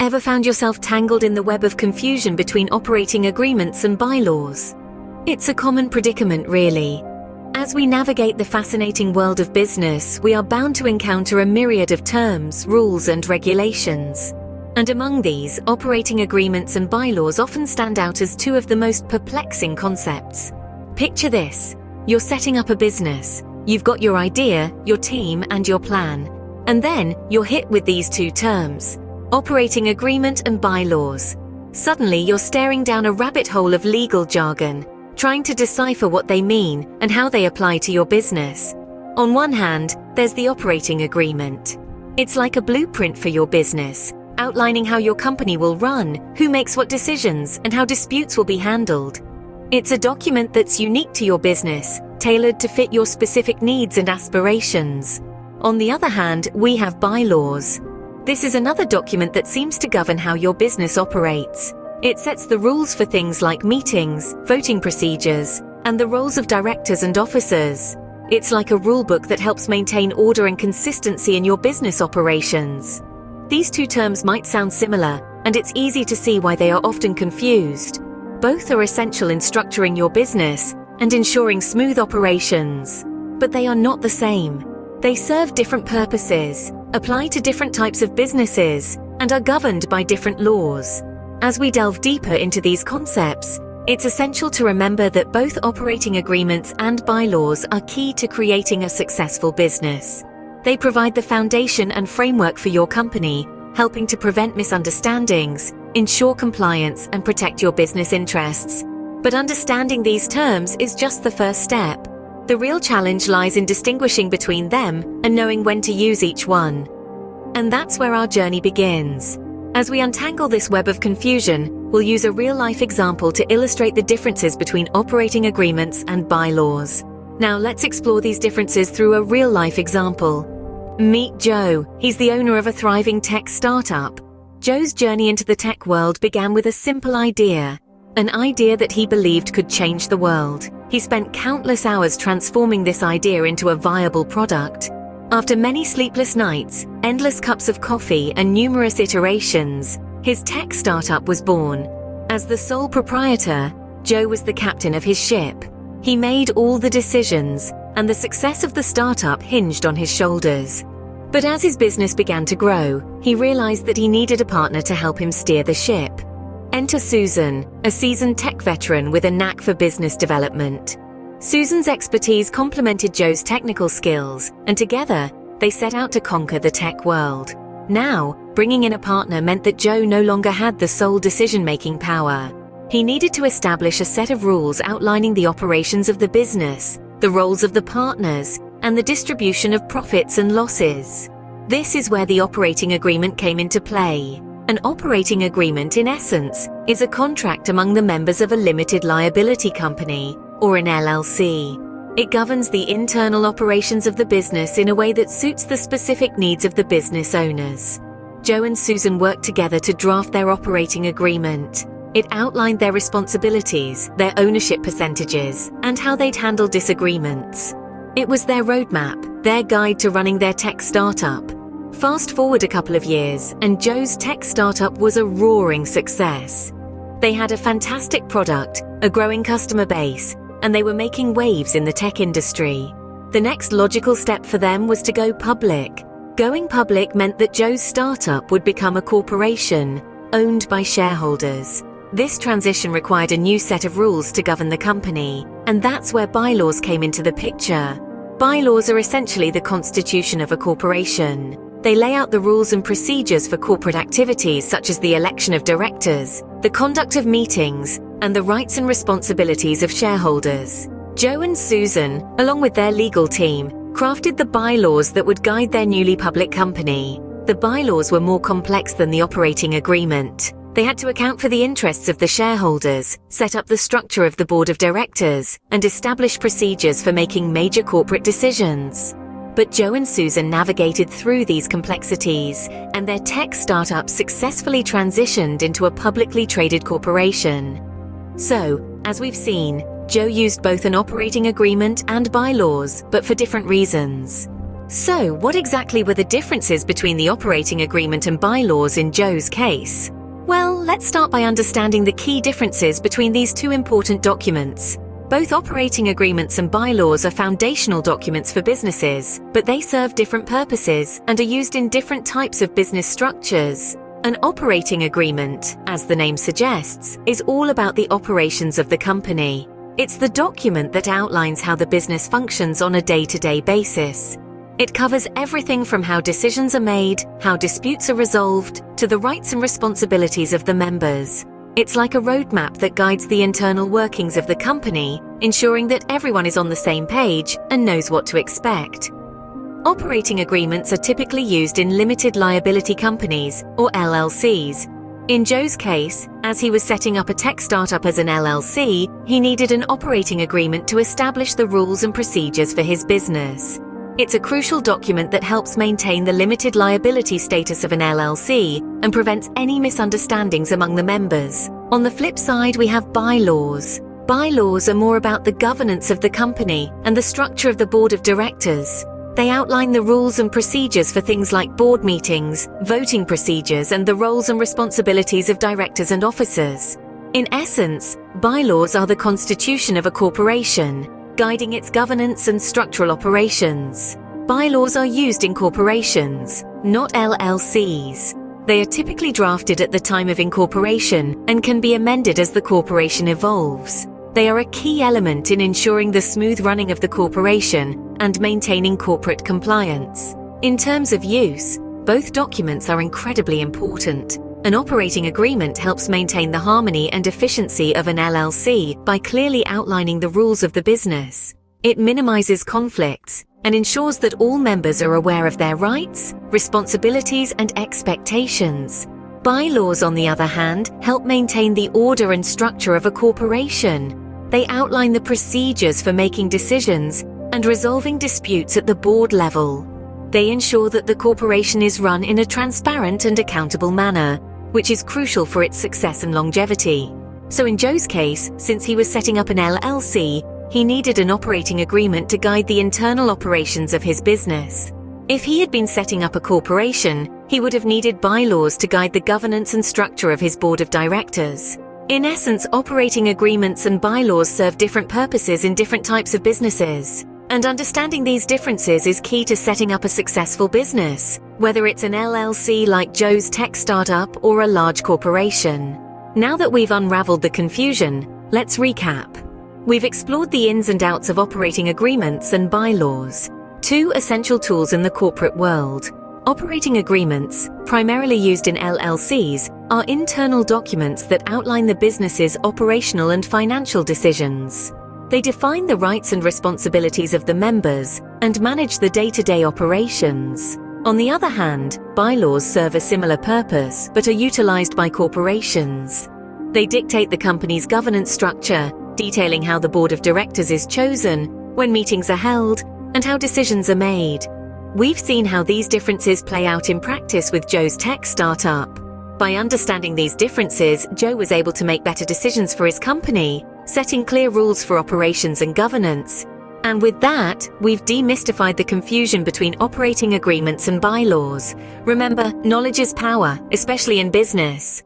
Ever found yourself tangled in the web of confusion between operating agreements and bylaws? It's a common predicament, really. As we navigate the fascinating world of business, we are bound to encounter a myriad of terms, rules, and regulations. And among these, operating agreements and bylaws often stand out as two of the most perplexing concepts. Picture this. You're setting up a business. You've got your idea, your team, and your plan. And then, you're hit with these two terms: operating agreement and bylaws. Suddenly, you're staring down a rabbit hole of legal jargon, trying to decipher what they mean and how they apply to your business. On one hand, there's the operating agreement. It's like a blueprint for your business, outlining how your company will run, who makes what decisions, and how disputes will be handled. It's a document that's unique to your business, tailored to fit your specific needs and aspirations. On the other hand, we have bylaws. This is another document that seems to govern how your business operates. It sets the rules for things like meetings, voting procedures, and the roles of directors and officers. It's like a rulebook that helps maintain order and consistency in your business operations. These two terms might sound similar, and it's easy to see why they are often confused. Both are essential in structuring your business and ensuring smooth operations. But they are not the same. They serve different purposes, apply to different types of businesses, and are governed by different laws. As we delve deeper into these concepts, it's essential to remember that both operating agreements and bylaws are key to creating a successful business. They provide the foundation and framework for your company, helping to prevent misunderstandings, ensure compliance, and protect your business interests. But understanding these terms is just the first step. The real challenge lies in distinguishing between them and knowing when to use each one. And that's where our journey begins. As we untangle this web of confusion, we'll use a real-life example to illustrate the differences between operating agreements and bylaws. Now let's explore these differences through a real-life example. Meet Joe. He's the owner of a thriving tech startup. Joe's journey into the tech world began with a simple idea. An idea that he believed could change the world. He spent countless hours transforming this idea into a viable product. After many sleepless nights, endless cups of coffee, and numerous iterations, his tech startup was born. As the sole proprietor, Joe was the captain of his ship. He made all the decisions, and the success of the startup hinged on his shoulders. But as his business began to grow, he realized that he needed a partner to help him steer the ship. Enter Susan, a seasoned tech veteran with a knack for business development. Susan's expertise complemented Joe's technical skills, and together, they set out to conquer the tech world. Now, bringing in a partner meant that Joe no longer had the sole decision-making power. He needed to establish a set of rules outlining the operations of the business, the roles of the partners, and the distribution of profits and losses. This is where the operating agreement came into play. An operating agreement, in essence, is a contract among the members of a limited liability company, or an LLC. It governs the internal operations of the business in a way that suits the specific needs of the business owners. Joe and Susan worked together to draft their operating agreement. It outlined their responsibilities, their ownership percentages, and how they'd handle disagreements. It was their roadmap, their guide to running their tech startup. Fast forward a couple of years, and Joe's tech startup was a roaring success. They had a fantastic product, a growing customer base, and they were making waves in the tech industry. The next logical step for them was to go public. Going public meant that Joe's startup would become a corporation, owned by shareholders. This transition required a new set of rules to govern the company, and that's where bylaws came into the picture. Bylaws are essentially the constitution of a corporation. They lay out the rules and procedures for corporate activities such as the election of directors, the conduct of meetings, and the rights and responsibilities of shareholders. Joe and Susan, along with their legal team, crafted the bylaws that would guide their newly public company. The bylaws were more complex than the operating agreement. They had to account for the interests of the shareholders, set up the structure of the board of directors, and establish procedures for making major corporate decisions. But Joe and Susan navigated through these complexities, and their tech startup successfully transitioned into a publicly traded corporation. So, as we've seen, Joe used both an operating agreement and bylaws, but for different reasons. So, what exactly were the differences between the operating agreement and bylaws in Joe's case? Well, let's start by understanding the key differences between these two important documents. Both operating agreements and bylaws are foundational documents for businesses, but they serve different purposes and are used in different types of business structures. An operating agreement, as the name suggests, is all about the operations of the company. It's the document that outlines how the business functions on a day-to-day basis. It covers everything from how decisions are made, how disputes are resolved, to the rights and responsibilities of the members. It's like a roadmap that guides the internal workings of the company, ensuring that everyone is on the same page and knows what to expect. Operating agreements are typically used in limited liability companies, or LLCs. In Joe's case, as he was setting up a tech startup as an LLC, he needed an operating agreement to establish the rules and procedures for his business. It's a crucial document that helps maintain the limited liability status of an LLC and prevents any misunderstandings among the members. On the flip side, we have bylaws. Bylaws are more about the governance of the company and the structure of the board of directors. They outline the rules and procedures for things like board meetings, voting procedures, and the roles and responsibilities of directors and officers. In essence, bylaws are the constitution of a corporation, guiding its governance and structural operations. Bylaws are used in corporations, not LLCs. They are typically drafted at the time of incorporation and can be amended as the corporation evolves. They are a key element in ensuring the smooth running of the corporation and maintaining corporate compliance. In terms of use, both documents are incredibly important. An operating agreement helps maintain the harmony and efficiency of an LLC by clearly outlining the rules of the business. It minimizes conflicts and ensures that all members are aware of their rights, responsibilities, and expectations. Bylaws, on the other hand, help maintain the order and structure of a corporation. They outline the procedures for making decisions and resolving disputes at the board level. They ensure that the corporation is run in a transparent and accountable manner, which is crucial for its success and longevity. So in Joe's case, since he was setting up an LLC, he needed an operating agreement to guide the internal operations of his business. If he had been setting up a corporation, he would have needed bylaws to guide the governance and structure of his board of directors. In essence, operating agreements and bylaws serve different purposes in different types of businesses. And understanding these differences is key to setting up a successful business, whether it's an LLC like Joe's tech startup or a large corporation. Now that we've unraveled the confusion, let's recap. We've explored the ins and outs of operating agreements and bylaws, two essential tools in the corporate world. Operating agreements, primarily used in LLCs, are internal documents that outline the business's operational and financial decisions. They define the rights and responsibilities of the members and manage the day-to-day operations. On the other hand, bylaws serve a similar purpose but are utilized by corporations. They dictate the company's governance structure, detailing how the board of directors is chosen, when meetings are held, and how decisions are made. We've seen how these differences play out in practice with Joe's tech startup. By understanding these differences, Joe was able to make better decisions for his company, setting clear rules for operations and governance. And with that, we've demystified the confusion between operating agreements and bylaws. Remember, knowledge is power, especially in business.